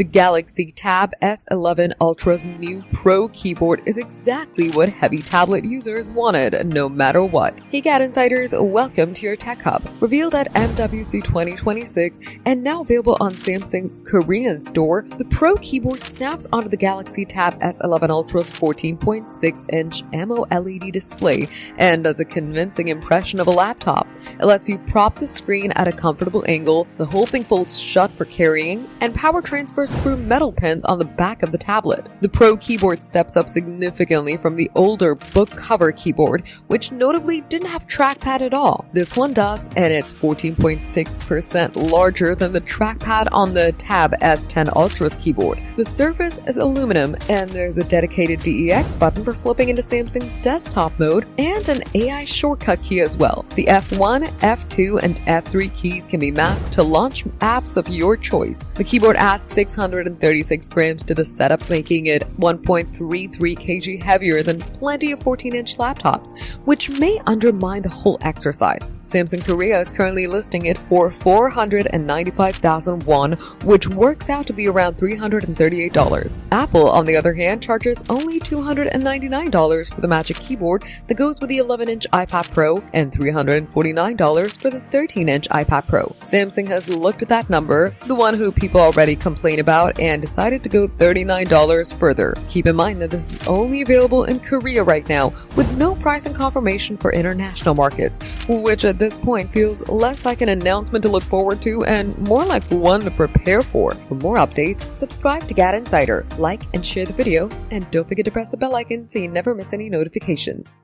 The Galaxy Tab S11 Ultra's new Pro keyboard is exactly what heavy tablet users wanted, no matter what. Hey GadInsiders, welcome to your Tech Hub. Revealed at MWC 2026 and now available on Samsung's Korean store, the Pro keyboard snaps onto the Galaxy Tab S11 Ultra's 14.6-inch AMOLED display and does a convincing impression of a laptop. It lets you prop the screen at a comfortable angle, the whole thing folds shut for carrying, and power transfers through metal pins on the back of the tablet. The Pro keyboard steps up significantly from the older book cover keyboard, which notably didn't have trackpad at all. This one does, and it's 14.6% larger than the trackpad on the Tab S10 Ultra's keyboard. The surface is aluminum, and there's a dedicated DEX button for flipping into Samsung's desktop mode, and an AI shortcut key as well. The F1, F2, and F3 keys can be mapped to launch apps of your choice. The keyboard adds 636 grams to the setup, making it 1.33 kg heavier than plenty of 14-inch laptops, which may undermine the whole exercise. Samsung Korea is currently listing it for 495,000 won, which works out to be around $338. Apple, on the other hand, charges only $299 for the Magic Keyboard that goes with the 11-inch iPad Pro and $349 for the 13-inch iPad Pro. Samsung has looked at that number, the one who people already complain about, and decided to go $39 further. Keep in mind that this is only available in Korea right now, with no pricing confirmation for international markets, which at this point feels less like an announcement to look forward to and more like one to prepare for. For more updates, subscribe to GadInsider, like and share the video, and don't forget to press the bell icon so you never miss any notifications.